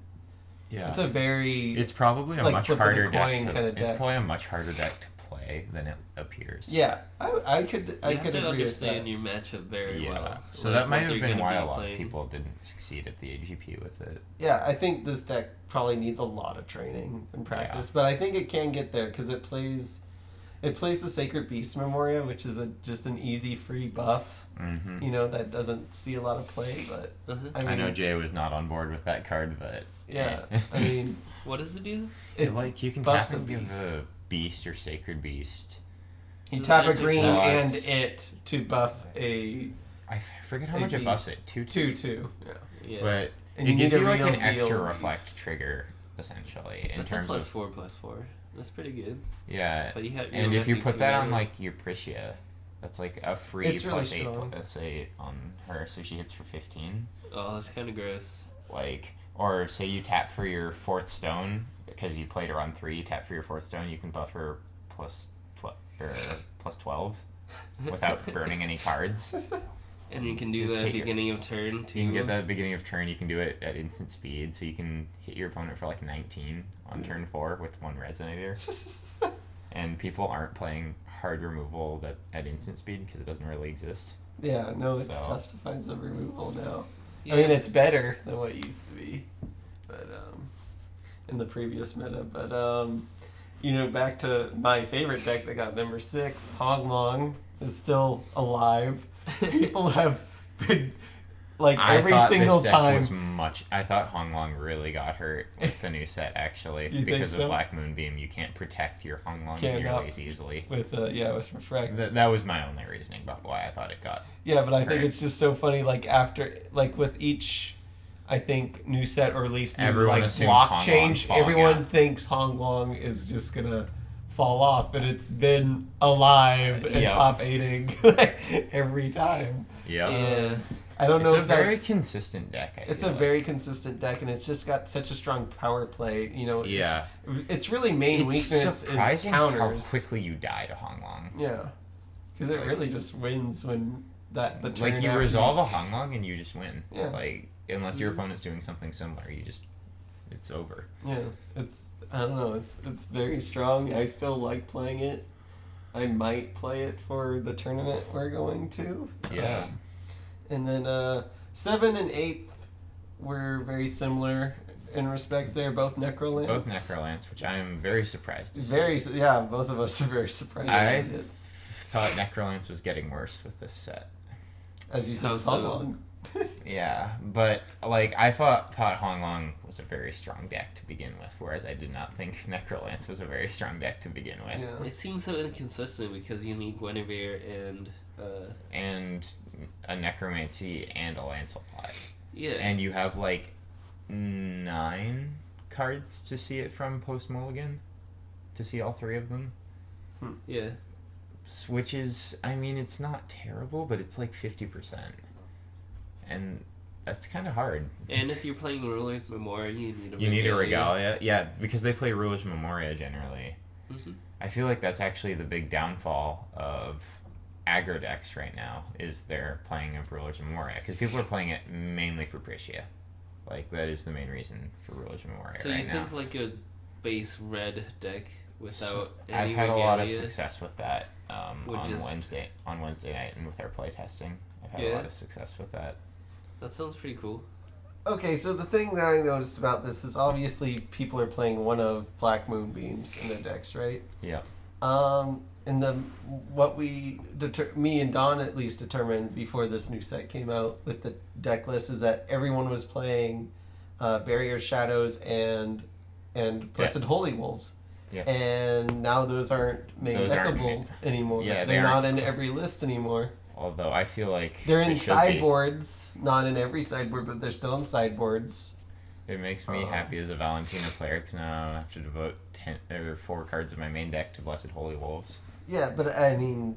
yeah. It's a very It's probably a like much flipping a harder coin deck. kinda It's deck. probably a much harder deck to play than it appears. yeah. I could You I have could to agree with that. understand your matchup very Yeah. well. So like that might what have they're been gonna why be a lot playing. of people didn't succeed at the AGP with it. Yeah, I think this deck probably needs a lot of training and practice, but I think it can get there because it plays the Sacred Beast Memoria, which is just an easy free buff. Mm-hmm. You know, that doesn't see a lot of play, but Uh-huh. I mean, I know Jay was not on board with that card, but yeah, eh. I mean, What does it do? it, like you can buffs tap a and give beast. a beast or sacred beast. You Does tap it a green plus- and it to buff a I forget how A much it buffs beast. it. 2/2. 2/2. Yeah. Yeah. But And it you gives need you a like an real extra deal reflect beast. trigger, essentially, in That's a terms of +4/+4. That's pretty good. yeah. But you have And if you missing put 2 that on mana. like your Priscia, that's like a free It's really +8 strong. +8 on her, so she hits for 15. Oh, that's kind of gross. Like, or say you tap for your 4th stone because you played her on 3. You tap for your 4th stone, you can buff her +12 without burning any cards. And you can do Just that hit your- beginning of turn too. You can get that at the beginning of turn. You can do it at instant speed, so you can hit your opponent for like 19 on turn 4 with 1 resonator. and people aren't playing hard removal at instant speed because it doesn't really exist. Yeah, no, it's So- tough to find some removal now. Yeah. I mean, it's better than what it used to be, but in the previous meta. But back to my favorite deck that got number 6, Hong Long is still alive. People have been every single time. I thought Hong Long really got hurt with the new set actually You because think so? of Black Moonbeam. You can't protect your Hong Long Can't nearly not- as easily. with Refract. That was my only reasoning about why I thought it got. Yeah, but I think Right. it's just so funny. After with each, I think new set or at least new Everyone assumes block Hong Long's change, falling everyone out. thinks Hong Long is just gonna fall off, and it's been alive and Yeah. top 8ing every time. Yeah. Yeah. I don't know It's a if very that's. consistent deck. It's a feel like. very consistent deck, and it's just got such a strong power play. Yeah. Its really main It's weakness is surprising counters. how quickly you die to Hong Long. Yeah, because it really just wins when the turn Like you after resolve a Hong Long and you just win. Yeah. Like unless your Mhm. opponent's doing something similar, it's over. Yeah, I don't know. It's very strong. I still like playing it. I might play it for the tournament we're going to. Yeah. And then 7 and 8 were very similar in respects. They're both Necrolance. Both Necrolance, which I am very surprised to see. Both of us are very surprised. I to see it. thought Necrolance was getting worse with this set. As you said, How so so? long. Yeah, but I thought Hong Long was a very strong deck to begin with, whereas I did not think Necrolance was a very strong deck to begin with. Yeah. It seems so inconsistent because you need Guinevere And a Necromancy and a Lancelot. yeah. And you have 9 cards to see it from post Mulligan, to see all 3 of them. Yeah. Which is, I mean, it's not terrible, but it's 50%. And that's kind of hard. And if you're playing Ruler's Memoria, You need a Regalia. Yeah, because they play Ruler's Memoria generally. Mm-hmm. I feel like that's actually the big downfall of aggro decks right now, is they're playing of Ruler's Memoria. Because people are playing it mainly for Priscia. That is the main reason for Ruler's Memoria So right you now. think a base red deck without I've any had a lot of Regalia? success with that Would on just- Wednesday night and with our playtesting. I've had a Yeah. lot of success with that. That sounds pretty cool. Okay, so the thing that I noticed about this is obviously people are playing one of Black Moonbeams in their decks, right? Yeah. And what me and Don at least determined before this new set came out with the deck list is that everyone was playing Barrier Shadows and Blessed Holy Wolves. Yeah. And now those aren't main Those aren't deckable anymore. Yeah, they're they not aren't. in every list anymore. Although I feel like They're in they should be. sideboards, not in every sideboard, but they're still in sideboards. It makes me happy as a Valentina player because now I don't have to devote 4 cards of my main deck to Blessed Holy Wolves. Yeah, but I mean,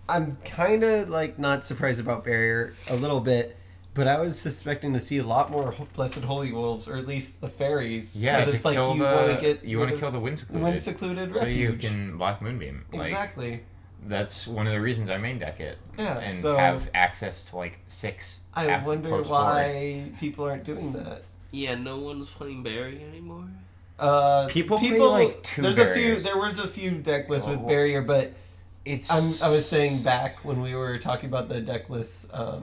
I'm kind of not surprised about Barrier a little bit, but I was suspecting to see a lot more Blessed Holy Wolves, or at least the fairies. Yeah, 'cause to it's kill you want to get you want to kill the Wind Secluded. Wind Secluded so you Refuge. can Black Moonbeam. Exactly. That's one of the reasons I main deck it. Yeah, And so have access to 6. I wonder post why people aren't doing that. Yeah, no one's playing Barry anymore. People play, 2 There's barriers. there was a few deck lists with Oh. Barrier, but It's I was saying back when we were talking about the deck lists a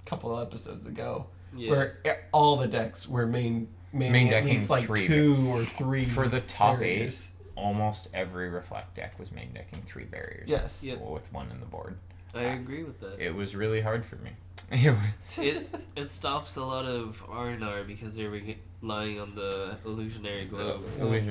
couple of episodes ago, Yeah. where all the decks were main at decking least 3 2 or 3 for the top barriers. 8. Almost every Reflect deck was main decking 3 barriers. Yes. Yep. With 1 in the board. I agree with that. It was really hard for me. It stops a lot of R&R because they're relying on the illusionary globe.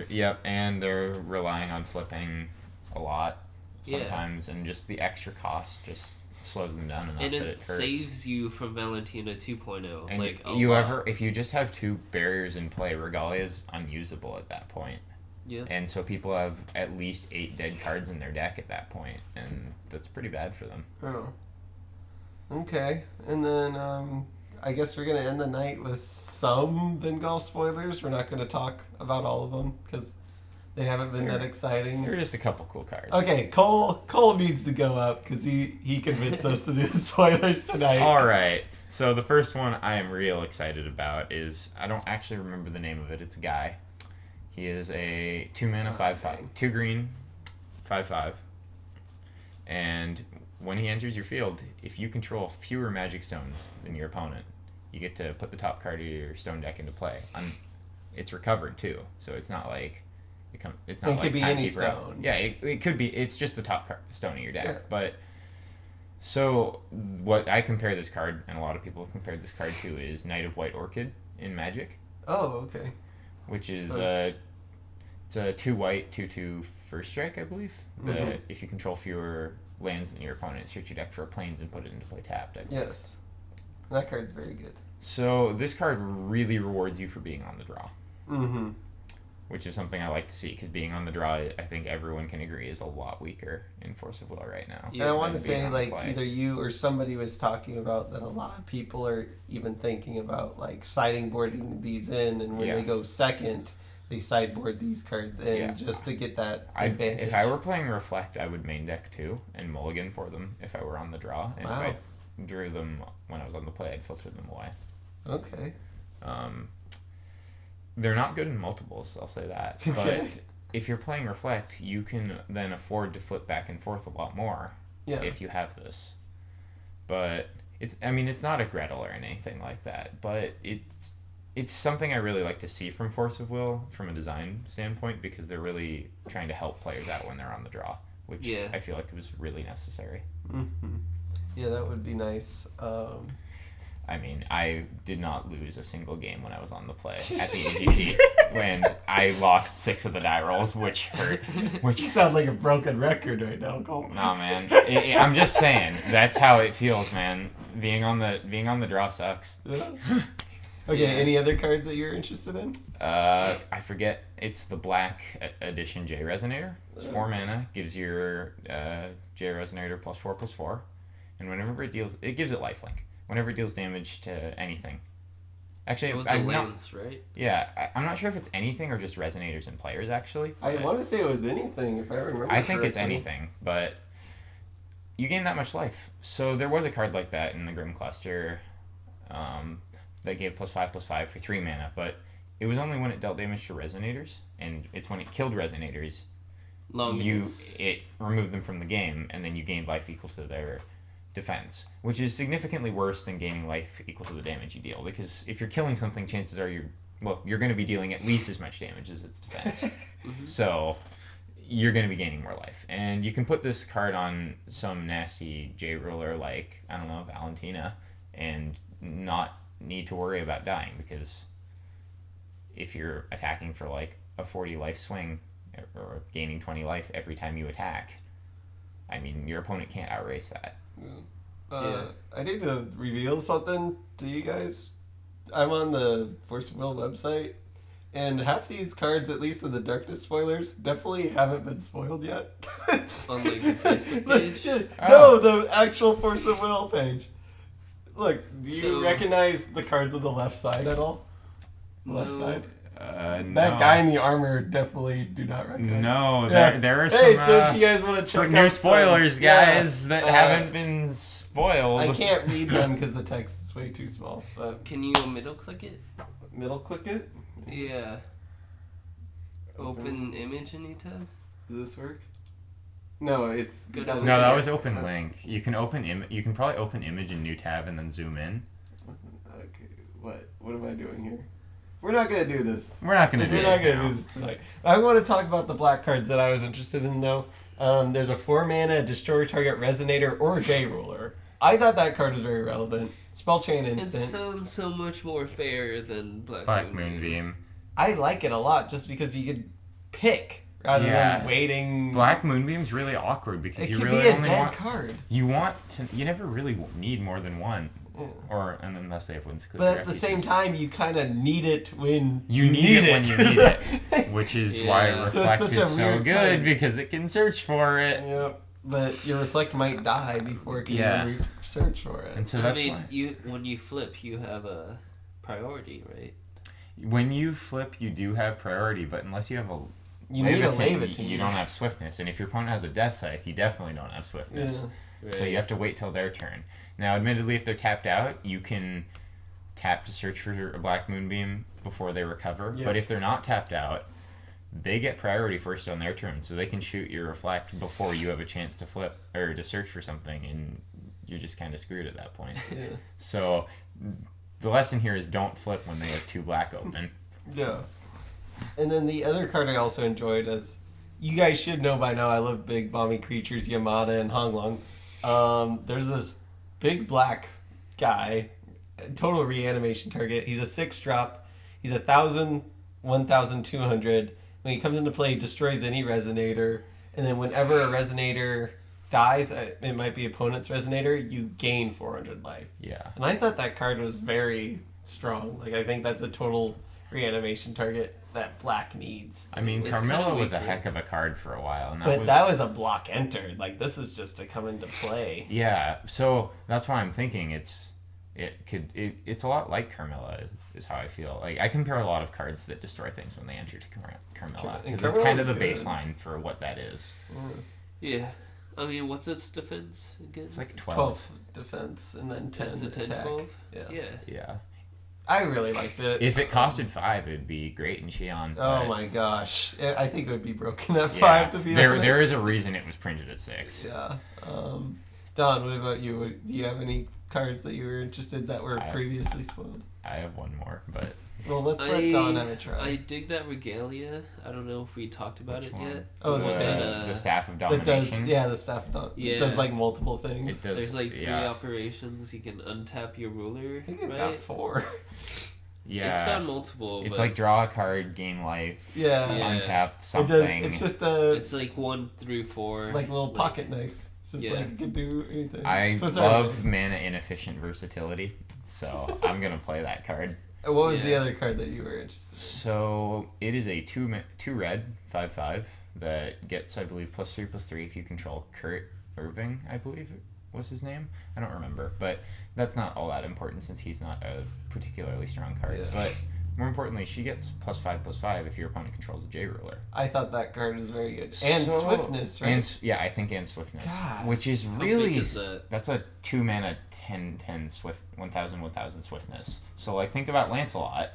Yep, and they're relying on flipping a lot Yeah. sometimes, and just the extra cost just slows them down enough And that it it hurts. saves you from Valentina 2.0. And a you lot. if you just have 2 barriers in play, Regalia is unusable at that point. Yeah. And so people have at least 8 dead cards in their deck at that point, and that's pretty bad for them. Oh. Okay, and then I guess we're gonna end the night with some Vingolf spoilers. We're not gonna talk about all of them because they haven't been that exciting. There are just a couple cool cards. Okay, Cole needs to go up because he convinced us to do the spoilers tonight. All right. So the first one I am real excited about is, I don't actually remember the name of it. It's a guy. He is a 2 mana 5/5, 2 green, 5/5. And when he enters your field, if you control fewer magic stones than your opponent, you get to put the top card of your stone deck into play. It's recovered too, so it's not like it's not it like could be any Timekeeper. stone. Yeah, it could be. It's just the top stone of your deck. Yeah. But so what I compare this card, and a lot of people have compared this card to, is Knight of White Orchid in Magic. Oh, okay. Which is it's a 2 white 2/2 first strike, I believe. Mm-hmm. If you control fewer lands than your opponent, search your deck for planes and put it into play tapped. Yes, that card's very good. So this card really rewards you for being on the draw. Mm-hmm. Which is something I like to see, because being on the draw, I think everyone can agree, is a lot weaker in Force of Will right now. And I want to than being say, on the like, play. either you or somebody was talking about that a lot of people are even thinking about, like, sideboarding these in, and when Yeah. they go second, they sideboard these cards in just to get that advantage. If I were playing Reflect, I would main deck too, and mulligan for them if I were on the draw. And Wow. if I drew them when I was on the play, I'd filter them away. Okay. They're not good in multiples, I'll say that. Okay. But if you're playing Reflect, you can then afford to flip back and forth a lot more if you have this. But it's not a Gretel or anything like that, but it's something I really like to see from Force of Will from a design standpoint, because they're really trying to help players out when they're on the draw, which I feel like it was really necessary. Mm-hmm. Yeah, that would be nice. I did not lose a single game when I was on the play at the AGP when I lost 6 of the die rolls, which hurt. You sound like a broken record right now, Cole. No, man. I'm just saying, that's how it feels, man. Being on the draw sucks. Okay, any other cards that you're interested in? I forget. It's the Black Edition J Resonator. It's 4 mana. Gives your J Resonator +4/+4, and whenever it deals, it gives it lifelink. Whenever it deals damage to anything. Actually, it was a lance, right? Yeah, I'm not sure if it's anything or just resonators and players, actually. I want to say it was anything, if I remember I think it's correctly. anything, but you gain that much life. So there was a card like that in the Grim Cluster that gave +5/+5 for 3 mana, but it was only when it dealt damage to resonators, and it's when it killed resonators, it removed them from the game, and then you gained life equal to their defense, which is significantly worse than gaining life equal to the damage you deal, because if you're killing something, chances are you're going to be dealing at least as much damage as its defense. So you're going to be gaining more life, and you can put this card on some nasty J ruler like, I don't know, Valentina, and not need to worry about dying, because if you're attacking for like a 40 life swing or gaining 20 life every time you attack, your opponent can't outrace that. I need to reveal something to you guys. I'm on the Force of Will website, and half these cards, at least in the Darkness spoilers, definitely haven't been spoiled yet. On like the Facebook page? No, the actual Force of Will page. Look, do you So- recognize the cards on the left side at all? Left No. side? No. That guy in the armor definitely do not recognize. No, Yeah. there are Hey, some so if you guys want to check new out spoilers, some, guys, yeah, that haven't been spoiled. I can't read them because the text is way too small. But Can you middle click it? middle click it. Yeah. Open image in new tab? Does this work? No, it's Go to- No, that was open link. You can you can probably open image in new tab and then zoom in. Okay, what am I doing here? We're not gonna do this. We're not gonna do We're not this gonna now. do this tonight. I want to talk about the black cards that I was interested in, though. There's a 4 mana destroy target resonator or J ruler. I thought that card was very relevant. Spell chain It instant. sounds so much more fair than Black Moonbeam. Moonbeam. I like it a lot just because you could pick rather Yeah. than waiting. Black Moonbeam's really awkward because It you could really be a only dead want card. you never really need more than one, Yeah. and unless they have Winds Cliff But at the same Refuges. time, you kind of need it when You need it when you need it, which is why Yeah. So it's Reflect such a is so weird good card. because it can search for it. Yep. But your reflect might die before it can Yeah. even search for it. And so that's I why mean, when you flip, you have a priority, right? when you flip, you do have priority, but unless you have a You need a Leviathan, Leviathan. you don't have swiftness, and if your opponent has a Death Scythe, you definitely don't have swiftness. Yeah. So you have to wait till their turn. Now, admittedly, if they're tapped out, you can tap to search for a Black Moonbeam before they recover. Yeah. But if they're not tapped out, they get priority first on their turn, so they can shoot your reflect before you have a chance to flip or to search for something, and you're just kind of screwed at that point. Yeah. So the lesson here is don't flip when they have 2 black open. Yeah. And then the other card I also enjoyed, as you guys should know by now, I love big bomby creatures, Yamada and Honglong. There's this big black guy, total reanimation target. He's a 6-drop. He's 1,000, 1,200. When he comes into play, he destroys any resonator. And then whenever a resonator dies, it might be opponent's resonator, you gain 400 life. Yeah. And I thought that card was very strong. Like, I think that's a total reanimation target that black needs. I mean, It's Carmilla kinda was a weaker. heck of a card for a while. And That was a block entered. Like, this is just to come into play. Yeah, so that's why I'm thinking it's a lot like Carmilla is how I feel. Like, I compare a lot of cards that destroy things when they enter to Carmilla, because it's kind of the baseline for what that is. Yeah. I mean, what's its defense again? It's like 12. 12 defense and then 10 It's a 10, attack. 12? Yeah. Yeah. Yeah. I really liked it. If it costed 5, it'd be great in Xi'an. Oh my gosh. I think it would be broken at Yeah, 5 to be honest. there is a reason it was printed at 6. Yeah. Don, what about you? Do you have any cards that you were interested that were previously spoiled? I have one more, but Well, let's let Don have a try. I dig that regalia. I don't know if we talked about Which it one? yet. Oh, the Staff of that Domination. does, yeah, the staff Don. Yeah. It does like multiple things. It does. There's like 3 yeah. operations. You can untap your ruler. I think it's right? got 4. Yeah. It's got multiple. It's but like draw a card, gain life, Yeah. Yeah. untap It something. does. It's just a it's like 1 through 4. like little pocket knife. It's just Yeah. like it can do anything. I So it's love alright. mana inefficient versatility, so I'm gonna play that card. What was the Yeah. other card that you were interested in? So it is a 2 red 5/5 that gets, I believe, +3/+3 if you control Kurt Irving, I believe was his name. I don't remember, but that's not all that important since he's not a particularly strong card. Yeah. But more importantly, she gets +5/+5 if your opponent controls a J ruler. I thought that card was very good. And So- swiftness, right? And yeah, I think and swiftness, God. which is How really big is that? that's a 2 mana 10/10 swift 1,000 swiftness. So like think about Lancelot.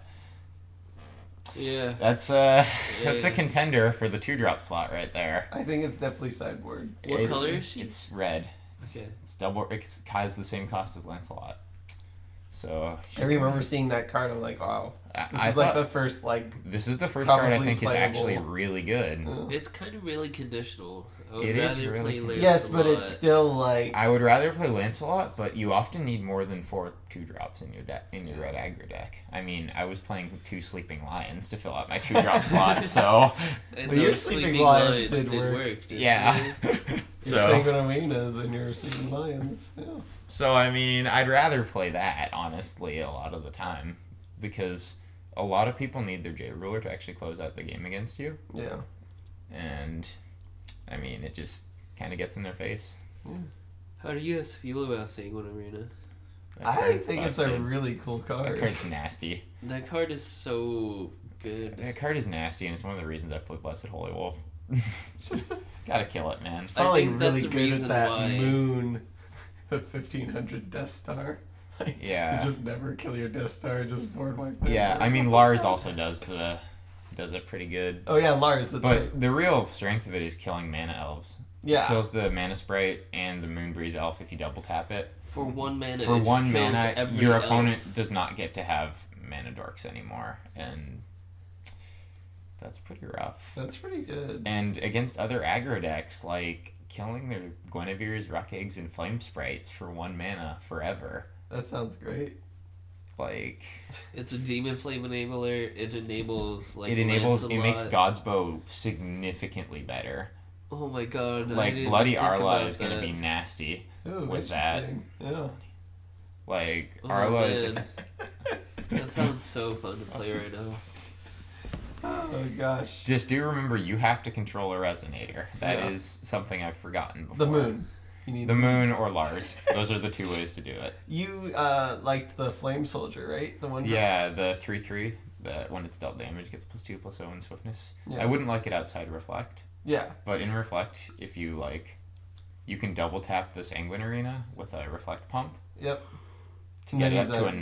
Yeah. That's that's a Yeah. contender for the 2-drop slot right there. I think it's definitely sideboard. What It's- color is she? It's red. Okay. It's double. It has the same cost as Lancelot. So I remember seeing that card. I'm like, wow. This I is like thought the first this is the first card I probably think is actually playable. really good. It's kind of really conditional. I would It is rather really play Yes, but Lancelot. it's still like I would rather play Lancelot, but you often need more than 4 2-drops in your deck in your red aggro deck. I mean, I was playing 2 Sleeping Lions to fill out my 2-drop slot, so And Well, your those Sleeping Lions did did work. work. didn't yeah. they? your Sanguinarinas and your Sleeping Lions. Yeah. So I mean, I'd rather play that honestly a lot of the time because a lot of people need their J ruler to actually close out the game against you, Yeah. and I mean, it just kind of gets in their face. How do you guys feel about Sanguine Arena? That I card's think it's a busted. really cool That card. card's nasty. That card is so good. That card is nasty, and it's one of the reasons I play Blessed Holy Wolf. Gotta kill it, man. It's probably think that's really the good at reason that why- moon, the 1500 Death Star. Like, Yeah. You just never kill your Death Star, just board like that. Yeah, I mean Lars also does it pretty good. Oh yeah, Lars, that's But right. the real strength of it is killing mana elves. Yeah. Kills the mana sprite and the Moonbreeze elf if you double tap it. For 1 mana, For it just 1 kills mana, every your elf. opponent does not get to have mana dorks anymore, and that's pretty rough. That's pretty good. And against other aggro decks, like killing their Guinevere's, Rock Eggs, and Flame Sprites for 1 mana forever. That sounds great. Like It's a Demon Flame enabler. It enables like it Lancelot. makes God's Bow significantly better. Oh my god! I Like didn't Bloody think Arla about is gonna that. be nasty. Ooh, With that. interesting. Yeah. Like Oh, Arla is man. That sounds so fun to play right now. Oh gosh. just do remember you have to control a resonator. That is Yeah. something I've forgotten before. The moon. You need The moon or Lars. Those are the 2 ways to do it. You liked the Flame Soldier, right? The one. Yeah, the 3/3 that when it's dealt damage gets +2/+0 in swiftness. Yeah. I wouldn't like it outside Reflect, Yeah. but in Reflect, if you like, you can double tap the Sanguine Arena with a Reflect pump, Yep. to And get then it up he's to at- a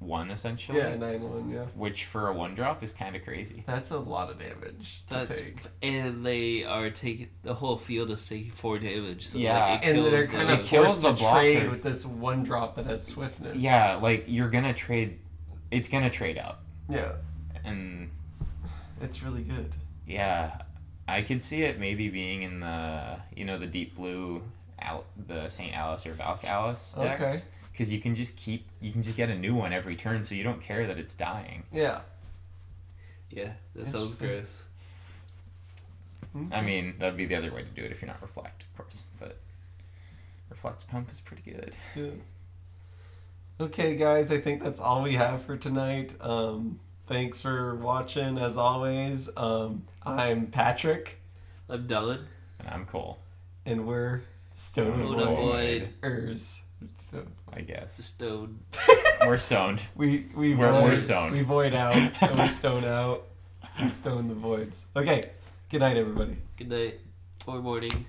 9-1 essentially. Yeah, 9-1, yeah. Which for a 1-drop is kind of crazy. That's a lot of damage to That's take. and they are taking the whole field is taking 4 damage. So Yeah. like, it And they're kills kind those. of kills forced the to trade blocker. with this 1-drop that has swiftness. Yeah, like you're gonna trade. It's gonna trade up, Yeah. and It's really good. yeah, I could see it maybe being in the deep blue, the Saint Alice or Valk Alice decks. Okay. Because you can just get a new one every turn, so you don't care that it's dying. Yeah. Yeah, that sounds gross. I mean, that'd be the other way to do it if you're not Reflect, of course. But Reflect's Pump is pretty good. Yeah. Okay, guys, I think that's all we have for tonight. Thanks for watching, as always. I'm Patrick, I'm Dylan. And I'm Cole, and we're Stone Stone Avoid. Avoid. I guess. Stone. We're stoned. We're We're stoned. We void out, and we stone out. We stone the voids. Okay, good night, everybody. Good night or morning.